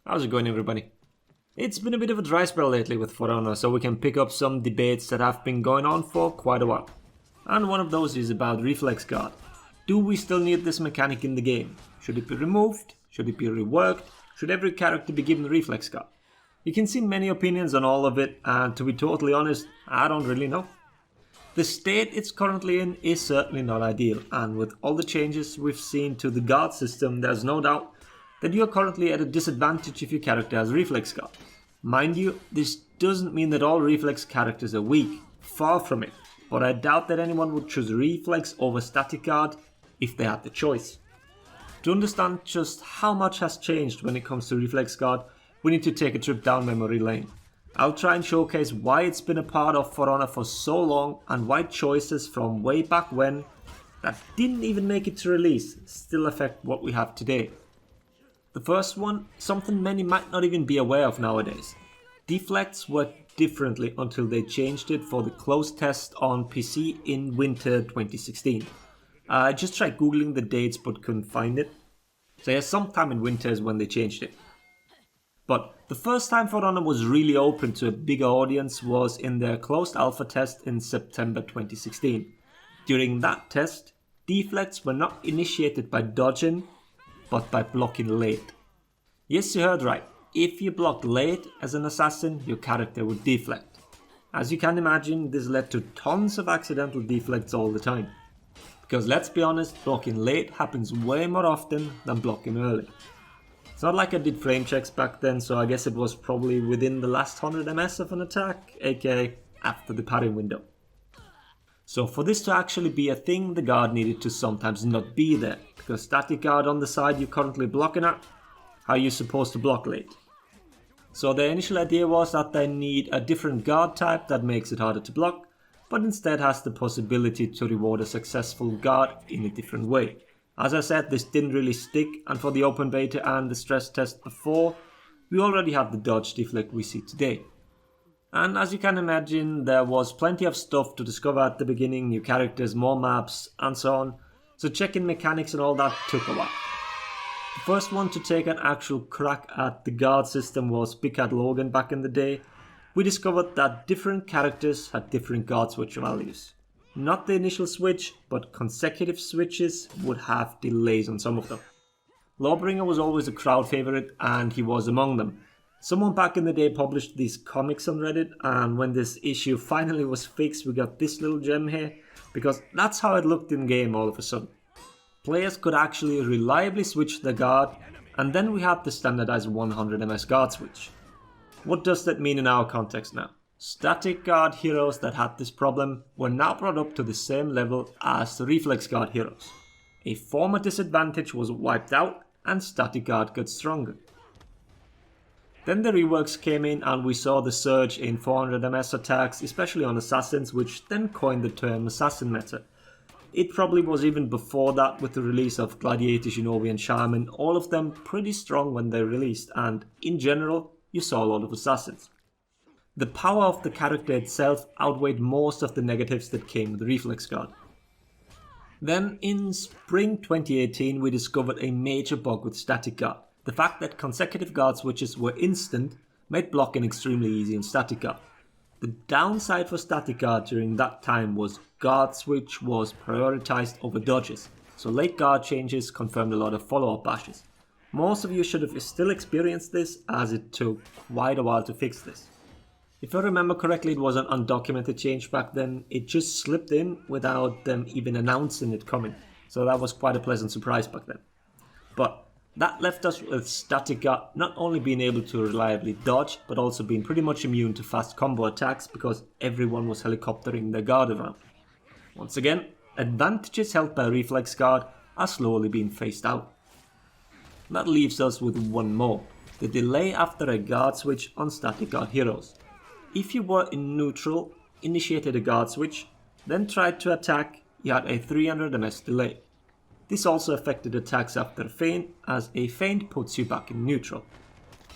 How's it going, everybody? It's been a bit of a dry spell lately with For Honor, so we can pick up some debates that have been going on for quite a while. And one of those is about Reflex Guard. Do we still need this mechanic in the game? Should it be removed? Should it be reworked? Should every character be given Reflex Guard? You can see many opinions on all of it, and to be totally honest, I don't really know. The state it's currently in is certainly not ideal, and with all the changes we've seen to the guard system, there's no doubt that you are currently at a disadvantage if your character has Reflex Guard. Mind you, this doesn't mean that all Reflex characters are weak, far from it, but I doubt that anyone would choose Reflex over Static Guard if they had the choice. To understand just how much has changed when it comes to Reflex Guard, we need to take a trip down memory lane. I'll try and showcase why it's been a part of For Honor for so long and why choices from way back when that didn't even make it to release still affect what we have today. The first one, something many might not even be aware of nowadays. Deflects worked differently until they changed it for the closed test on PC in winter 2016. I just tried googling the dates but couldn't find it. So yeah, sometime in winter is when they changed it. But the first time For Honor was really open to a bigger audience was in their closed alpha test in September 2016. During that test, deflects were not initiated by dodging, but by blocking late. Yes, you heard right. If you blocked late as an assassin, your character would deflect. As you can imagine, this led to tons of accidental deflects all the time. Because let's be honest, blocking late happens way more often than blocking early. It's not like I did frame checks back then, so I guess it was probably within the last 100 ms of an attack, aka after the parry window. So for this to actually be a thing, the guard needed to sometimes not be there, because static guard on the side you're currently blocking at, how are you supposed to block late? So the initial idea was that they need a different guard type that makes it harder to block, but instead has the possibility to reward a successful guard in a different way. As I said, this didn't really stick, and for the open beta and the stress test before, we already had the dodge deflect we see today. And as you can imagine, there was plenty of stuff to discover at the beginning, new characters, more maps, and so on, so checking mechanics and all that took a while. The first one to take an actual crack at the guard system was Big Cat Logan back in the day. We discovered that different characters had different guard switch values. Not the initial switch, but consecutive switches would have delays on some of them. Lawbringer was always a crowd favorite, and he was among them. Someone back in the day published these comics on Reddit, and when this issue finally was fixed, we got this little gem here, because that's how it looked in game all of a sudden. Players could actually reliably switch the guard, and then we had the standardized 100 ms guard switch. What does that mean in our context now? Static guard heroes that had this problem were now brought up to the same level as the Reflex Guard heroes. A former disadvantage was wiped out, and static guard got stronger. Then the reworks came in and we saw the surge in 400 ms attacks, especially on assassins, which then coined the term assassin meta. It probably was even before that with the release of Gladiator, Shinobi and Shaman, all of them pretty strong when they released, and in general you saw a lot of assassins. The power of the character itself outweighed most of the negatives that came with the Reflex Guard. Then in spring 2018 we discovered a major bug with static guard. The fact that consecutive guard switches were instant made blocking extremely easy in static guard. The downside for static guard during that time was guard switch was prioritized over dodges, so late guard changes confirmed a lot of follow-up bashes. Most of you should have still experienced this, as it took quite a while to fix this. If I remember correctly, it was an undocumented change back then. It just slipped in without them even announcing it coming, so that was quite a pleasant surprise back then. But that left us with static guard not only being able to reliably dodge, but also being pretty much immune to fast combo attacks because everyone was helicoptering their guard around. Once again, advantages held by Reflex Guard are slowly being phased out. That leaves us with one more, the delay after a guard switch on static guard heroes. If you were in neutral, initiated a guard switch, then tried to attack, you had a 300 ms delay. This also affected attacks after a feint, as a feint puts you back in neutral.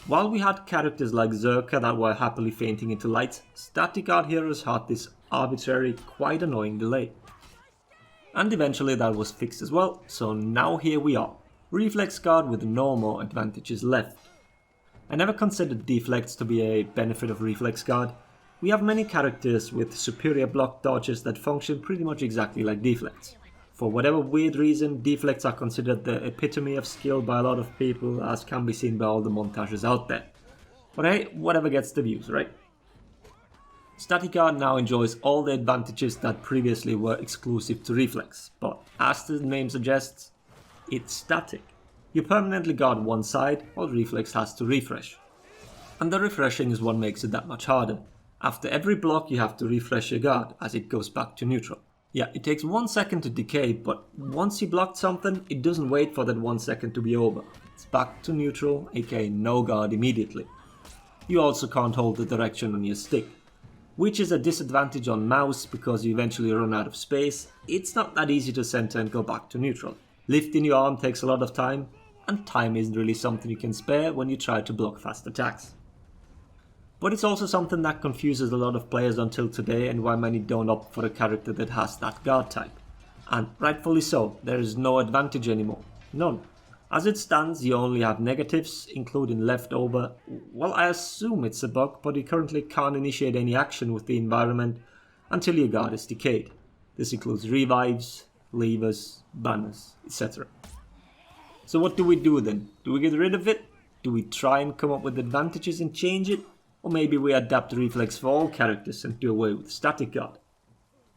While we had characters like Zerka that were happily feinting into lights, static guard heroes had this arbitrary, quite annoying delay. And eventually that was fixed as well, so now here we are, Reflex Guard with no more advantages left. I never considered deflects to be a benefit of Reflex Guard. We have many characters with superior block dodges that function pretty much exactly like deflects. For whatever weird reason, deflects are considered the epitome of skill by a lot of people, as can be seen by all the montages out there. But hey, whatever gets the views, right? Static Guard now enjoys all the advantages that previously were exclusive to Reflex, but as the name suggests, it's static. You permanently guard one side, while Reflex has to refresh. And the refreshing is what makes it that much harder. After every block you have to refresh your guard as it goes back to neutral. Yeah, it takes 1 second to decay, but once you blocked something, it doesn't wait for that 1 second to be over. It's back to neutral, aka no guard immediately. You also can't hold the direction on your stick, which is a disadvantage on mouse because you eventually run out of space. It's not that easy to center and go back to neutral. Lifting your arm takes a lot of time, and time isn't really something you can spare when you try to block fast attacks. But it's also something that confuses a lot of players until today, and why many don't opt for a character that has that guard type. And rightfully so, there is no advantage anymore. None. As it stands, you only have negatives, including leftover. Well, I assume it's a bug, but you currently can't initiate any action with the environment until your guard is decayed. This includes revives, levers, banners, etc. So what do we do then? Do we get rid of it? Do we try and come up with advantages and change it? Or maybe we adapt Reflex for all characters and do away with Static Guard?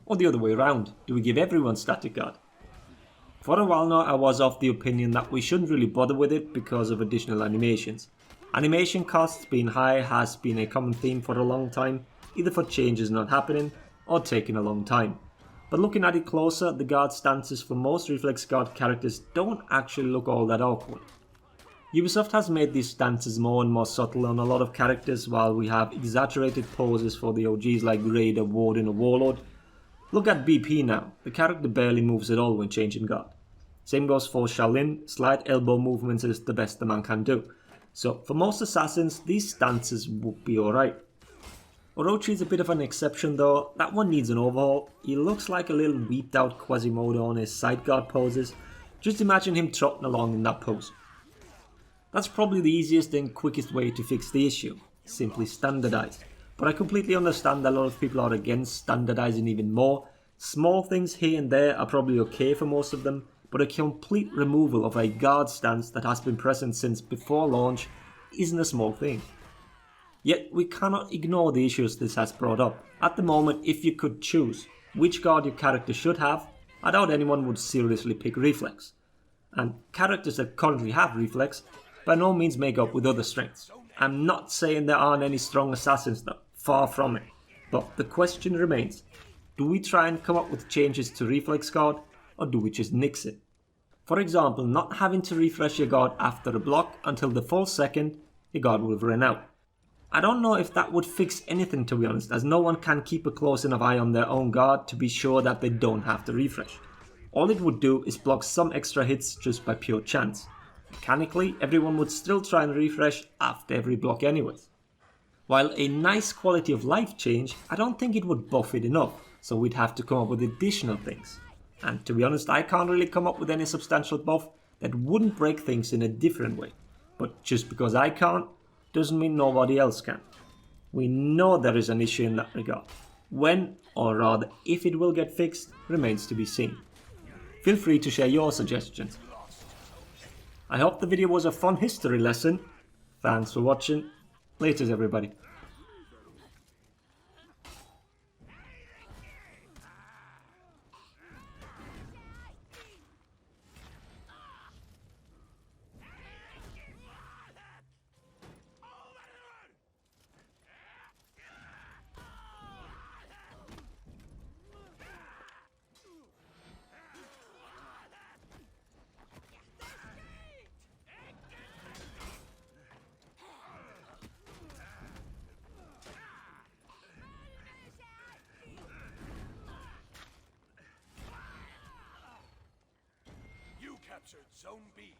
Or the other way around, do we give everyone Static Guard? For a while now I was of the opinion that we shouldn't really bother with it because of additional animations. Animation costs being high has been a common theme for a long time, either for changes not happening or taking a long time. But looking at it closer, the guard stances for most Reflex Guard characters don't actually look all that awkward. Ubisoft has made these stances more and more subtle on a lot of characters, while we have exaggerated poses for the OGs like Raider, Warden or Warlord. Look at BP now, the character barely moves at all when changing guard. Same goes for Shaolin, slight elbow movements is the best the man can do. So for most assassins, these stances would be alright. Orochi is a bit of an exception though, that one needs an overhaul. He looks like a little weeped out Quasimodo on his side guard poses. Just imagine him trotting along in that pose. That's probably the easiest and quickest way to fix the issue, simply standardize. But I completely understand that a lot of people are against standardizing even more. Small things here and there are probably okay for most of them, but a complete removal of a guard stance that has been present since before launch isn't a small thing. Yet we cannot ignore the issues this has brought up. At the moment, if you could choose which guard your character should have, I doubt anyone would seriously pick Reflex. And characters that currently have Reflex by no means make up with other strengths. I'm not saying there aren't any strong assassins though, far from it. But the question remains, do we try and come up with changes to Reflex Guard, or do we just nix it? For example, not having to refresh your guard after a block until the full second your guard will have run out. I don't know if that would fix anything, to be honest, as no one can keep a close enough eye on their own guard to be sure that they don't have to refresh. All it would do is block some extra hits just by pure chance. Mechanically, everyone would still try and refresh after every block anyways. While a nice quality of life change, I don't think it would buff it enough, so we'd have to come up with additional things. And to be honest, I can't really come up with any substantial buff that wouldn't break things in a different way. But just because I can't, doesn't mean nobody else can. We know there is an issue in that regard. When, or rather if it will get fixed, remains to be seen. Feel free to share your suggestions. I hope the video was a fun history lesson. Thanks for watching. Laters everybody. Captured Zone B.